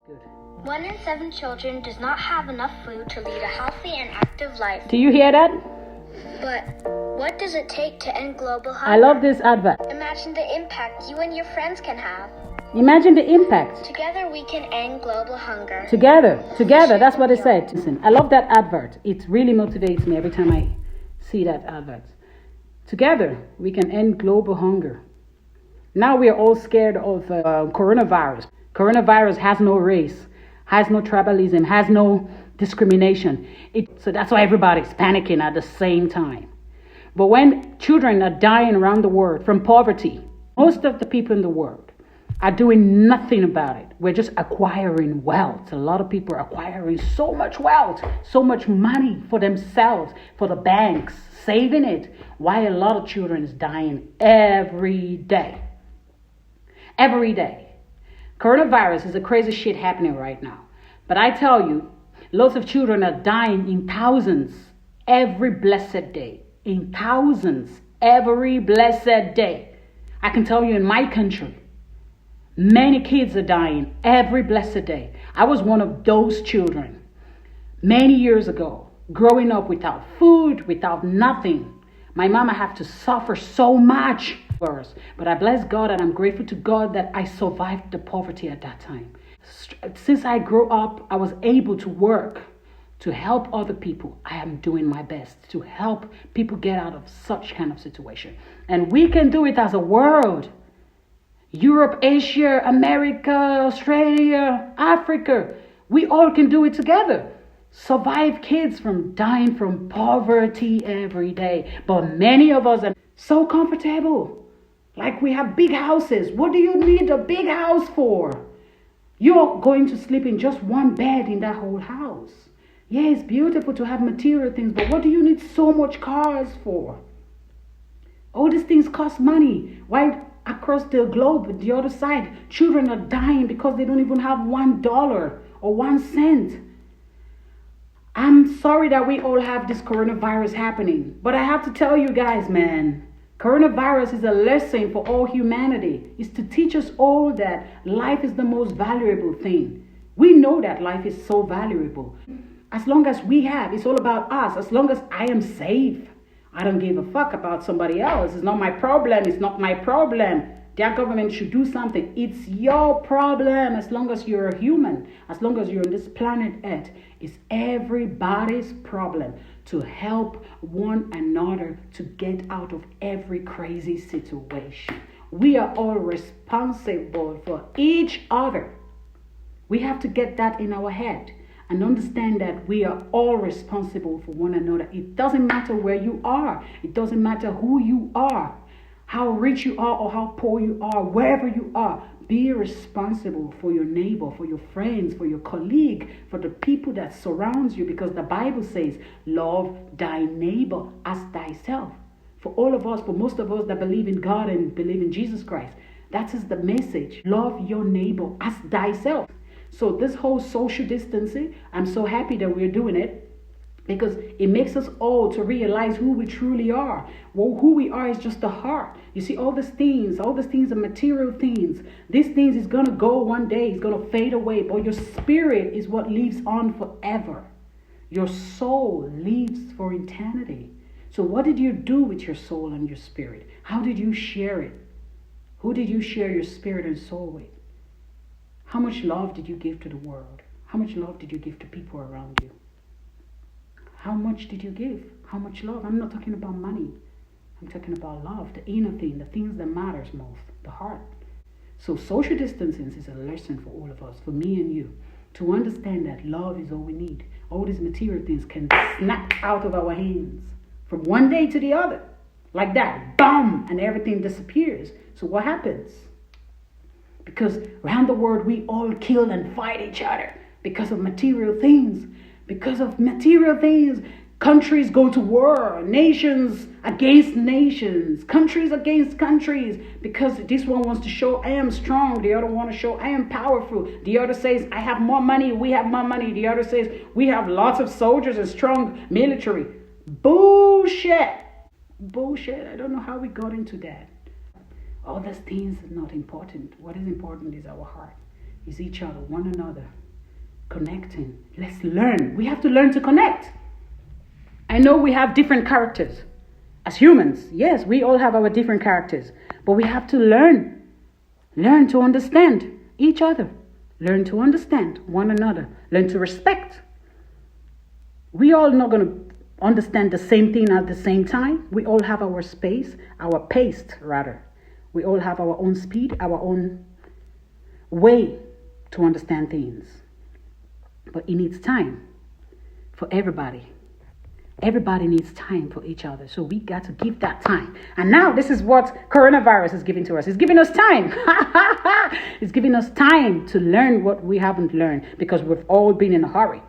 Good. 1 in 7 children does not have enough food to lead a healthy and active life. Do you hear that? But what does it take to end global hunger? I love this advert. Imagine the impact you and your friends can have. Imagine the impact. Together we can end global hunger. Together, that's what it said. Listen, I love that advert. It really motivates me every time I see that advert. Together, we can end global hunger. Now we are all scared of coronavirus. Coronavirus has no race, has no tribalism, has no discrimination. So that's why everybody's panicking at the same time. But when children are dying around the world from poverty, most of the people in the world are doing nothing about it. We're just acquiring wealth. A lot of people are acquiring so much wealth, so much money for themselves, for the banks, saving it. Why a lot of children is dying every day. Every day. Coronavirus is the crazy shit happening right now. But I tell you, lots of children are dying in thousands every blessed day. In thousands every blessed day. I can tell you in my country, many kids are dying every blessed day. I was one of those children many years ago, growing up without food, without nothing. My mama had to suffer so much for us. But I bless God and I'm grateful to God that I survived the poverty at that time. Since I grew up, I was able to work to help other people. I am doing my best to help people get out of such kind of situation. And we can do it as a world. Europe, Asia, America, Australia, Africa. We all can do it together. Survive kids from dying from poverty every day. But many of us are so comfortable. Like we have big houses. What do you need a big house for? You're going to sleep in just one bed in that whole house. Yeah, it's beautiful to have material things, but what do you need so much cars for? All these things cost money. Why across the globe, the other side, children are dying because they don't even have $1 or 1 cent. I'm sorry that we all have this coronavirus happening, but I have to tell you guys, man, coronavirus is a lesson for all humanity. It's to teach us all that life is the most valuable thing. We know that life is so valuable. As long as we have, it's all about us. As long as I am safe, I don't give a fuck about somebody else. It's not my problem. It's not my problem. Their government should do something. It's your problem as long as you're a human. As long as you're on this planet Earth. It's everybody's problem to help one another to get out of every crazy situation. We are all responsible for each other. We have to get that in our head and understand that we are all responsible for one another. It doesn't matter where you are. It doesn't matter who you are, how rich you are or how poor you are, wherever you are. Be responsible for your neighbor, for your friends, for your colleague, for the people that surrounds you, because the Bible says, love thy neighbor as thyself. For all of us, for most of us that believe in God and believe in Jesus Christ, that is the message. Love your neighbor as thyself. So this whole social distancing, I'm so happy that we're doing it, because it makes us all to realize who we truly are. Well, who we are is just the heart. You see, all these things are material things. These things is going to go one day. It's going to fade away. But your spirit is what lives on forever. Your soul lives for eternity. So what did you do with your soul and your spirit? How did you share it? Who did you share your spirit and soul with? How much love did you give to the world? How much love did you give to people around you? How much did you give? How much love? I'm not talking about money. I'm talking about love, the inner thing, the things that matters most, the heart. So social distancing is a lesson for all of us, for me and you, to understand that love is all we need. All these material things can snap out of our hands from one day to the other. Like that, boom, and everything disappears. So what happens? Because around the world, we all kill and fight each other because of material things. Because of material things, countries go to war, nations against nations, countries against countries, because this one wants to show I am strong, the other wants to show I am powerful, the other says I have more money, we have more money, the other says we have lots of soldiers and strong military. Bullshit. I don't know how we got into that. All those things are not important. What is important is our heart. is each other, one another, connecting. Let's learn. We have to learn to connect. I know we have different characters. As humans, yes, we all have our different characters. But we have to learn. Learn to understand each other. Learn to understand one another. Learn to respect. We all not going to understand the same thing at the same time. We all have our space, our pace rather. We all have our own speed, our own way to understand things. But it needs time for everybody. Everybody needs time for each other. So we got to give that time. And now this is what coronavirus is giving to us. It's giving us time. It's giving us time to learn what we haven't learned because we've all been in a hurry.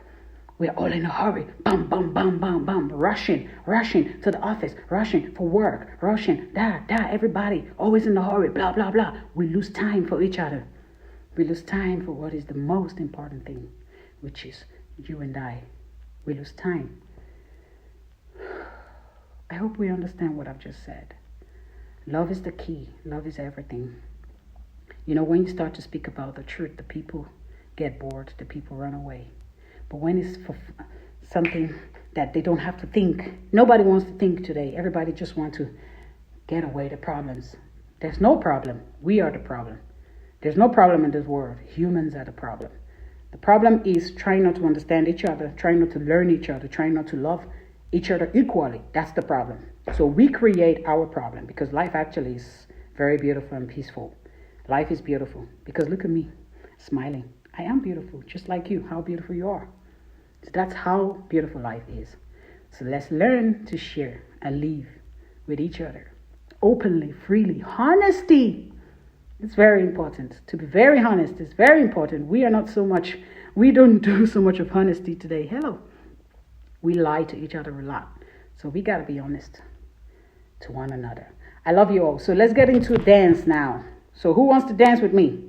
We're all in a hurry. Bam, bam, bam, bam, bam. Rushing to the office. Rushing for work. Rushing. Everybody always in a hurry. Blah, blah, blah. We lose time for each other. We lose time for what is the most important thing, which is you and I. We lose time. I hope we understand what I've just said. Love is the key. Love is everything. You know, when you start to speak about the truth, the people get bored. The people run away. But when it's for something that they don't have to think, nobody wants to think today. Everybody just wants to get away the problems. There's no problem. We are the problem. There's no problem in this world. Humans are the problem. The problem is trying not to understand each other, trying not to learn each other, trying not to love each other equally. That's the problem. So we create our problem because life actually is very beautiful and peaceful. Life is beautiful because look at me, smiling. I am beautiful, just like you, how beautiful you are. So that's how beautiful life is. So let's learn to share and live with each other openly, freely. Honesty. It's very important. To be very honest is very important. We don't do so much of honesty today. Hello. We lie to each other a lot. So we got to be honest to one another. I love you all. So let's get into dance now. So who wants to dance with me?